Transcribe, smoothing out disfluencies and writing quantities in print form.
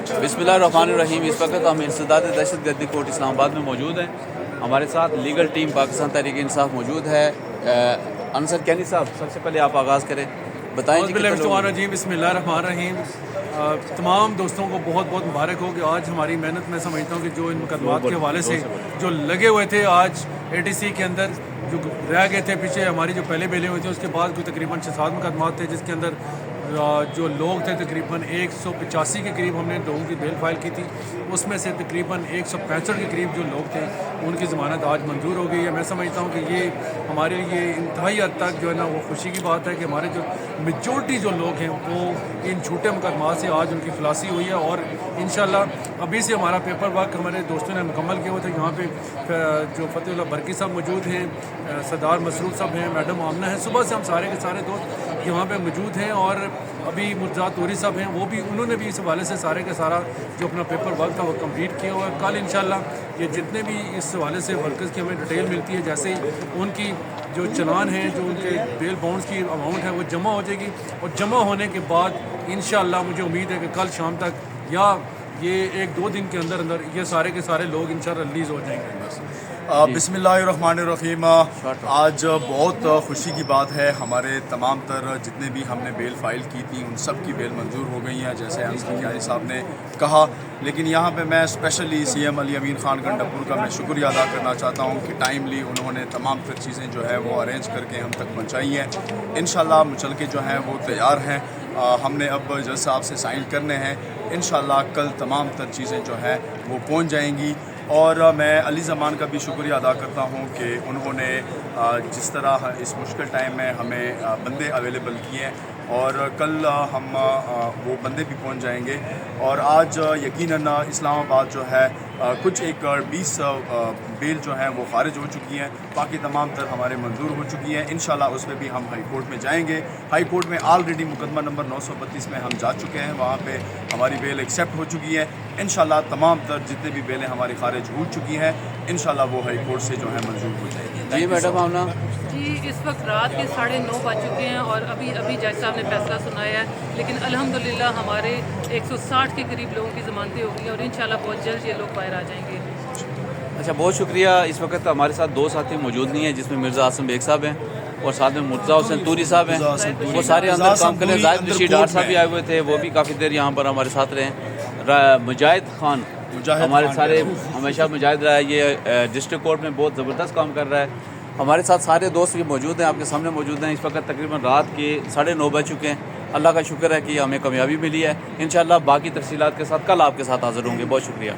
बिस्मिल्लाहिर्रहमानिर्रहीम। इस वक्त हम इंसदाद दहशत गर्दी कोर्ट इस्लाम आबाद में मौजूद हैं। हमारे साथ लीगल टीम पाकिस्तान तहरीक इंसाफ मौजूद है। अनसर कैनी साहब, सबसे पहले आप आगाज़ करें, बताएं जी। बिस्मिल्लाहिर्रहमानिर्रहीम। तमाम दोस्तों को बहुत बहुत मुबारक हो कि आज हमारी मेहनत, मैं समझता हूँ कि जो इन मुकदमात के हवाले से जो लगे हुए थे, आज ATC के अंदर जो रह गए थे पीछे, हमारी जो पहले बेले हुए थे उसके बाद कोई तकरीबन 6-7 मुकदमात थे, जिसके अंदर जो लोग थे तकरीबन 185 के करीब हमने लोगों की बेल फाइल की थी। उसमें से तकरीबन 165 के करीब जो लोग थे उनकी ज़मानत आज मंजूर हो गई है। मैं समझता हूँ कि ये हमारे लिए इंतहाई हद तक जो है ना वो खुशी की बात है कि हमारे जो मेजॉरिटी जो लोग हैं वो इन झूठे मुकदमात से आज उनकी खलासी हुई है। और इंशाल्लाह अभी से हमारा पेपर वर्क हमारे दोस्तों ने मुकम्मल किया हुआ था। यहाँ पे जो फतेहुल्लाह बरकी साहब मौजूद हैं, सरदार मसरूफ साहब हैं, मैडम आमना है, सुबह से हम सारे के सारे दोस्त यहाँ पे मौजूद हैं। और अभी मुर्जात तोरी साहब हैं, वो भी उन्होंने भी इस हवाले से सारे के सारा जो अपना पेपर वर्क था वो कंप्लीट किया हुआ है। कल इंशाल्लाह ये जितने भी इस हवाले से वर्कर्स की हमें डिटेल मिलती है, जैसे ही उनकी जो चलान है, जो उनके बेल बाउंड्स की अमाउंट है वो जमा हो जाएगी। और जमा होने के बाद इंशाल्लाह मुझे उम्मीद है कि कल शाम तक या ये 1-2 दिन के अंदर अंदर ये सारे के सारे लोग इंशाल्लाह रिलीज़ हो जाएंगे। बिस्मिल्लाहिर्रहमानिर्रहीम। आज बहुत खुशी की बात है, हमारे तमाम तर जितने भी हमने बेल फाइल की थी उन सब की बेल मंजूर हो गई हैं, जैसे अंसर कियानी साहब ने कहा। लेकिन यहाँ पे मैं स्पेशली CM अली अमीन ख़ान गंडापुर का मैं शुक्रिया अदा करना चाहता हूँ कि टाइमली उन्होंने तमाम तर चीज़ें जो है वो अरेंज करके हम तक पहुँचाई हैं। इंशाल्लाह मुचल के जो हैं वो तैयार हैं। हमने अब जज साहब से साइन करने हैं। इंशाल्लाह कल तमाम तर चीज़ें जो हैं वो पहुँच जाएंगी। और मैं अली ज़मान का भी शुक्रिया अदा करता हूँ कि उन्होंने जिस तरह इस मुश्किल टाइम में हमें बंदे अवेलेबल किए और कल हम वो बंदे भी पहुँच जाएंगे। और आज यकीनन इस्लामाबाद जो है कुछ एक 20 बेल जो हैं वो खारिज हो चुकी हैं, बाकी तमाम तर हमारे मंजूर हो चुकी हैं। इंशाल्लाह उस पर भी हम हाई कोर्ट में जाएंगे। हाई कोर्ट में ऑलरेडी मुकदमा नंबर 932 में हम जा चुके हैं, वहाँ पे हमारी बेल एक्सेप्ट हो चुकी है। इंशाल्लाह तमाम तर जितने भी बेलें हमारी खारिज हो चुकी हैं इंशाल्लाह वो हाई कोर्ट से जो है मंजूर हो जाएगी। जी मैडम आमना जी, इस वक्त रात के 9:30 बज चुके हैं और अभी जज साहब ने फैसला सुनाया है, लेकिन अल्हम्दुलिल्लाह हमारे 160 के करीब लोगों की ज़मानतें हो गई हैं और इंशाल्लाह बहुत जल्द ये लोग बाहर आ जाएंगे। अच्छा, बहुत शुक्रिया। इस वक्त हमारे साथ 2 साथी मौजूद नहीं हैं, जिसमें मिर्ज़ा आसम बेग साहब हैं और साथ में मुर्तज़ा हुसैन तूरी साहब हैं। वो सारे अंदर काम कर रहे हैं। जाहिद रशीद डार साहब भी आए हुए थे, वो भी काफ़ी देर यहाँ पर हमारे साथ रहे। मुजाहिद खान हमारे सारे हमेशा मुजाहिद रहा है, ये डिस्ट्रिक्ट कोर्ट में बहुत ज़बरदस्त काम कर रहा है। हमारे साथ सारे दोस्त भी मौजूद हैं, आपके सामने मौजूद हैं। इस वक्त तकरीबन रात के 9:30 बज चुके हैं। अल्लाह का शुक्र है कि हमें कामयाबी मिली है। इंशाल्लाह बाकी तफसीलात के साथ कल आपके साथ हाज़िर होंगे। बहुत शुक्रिया।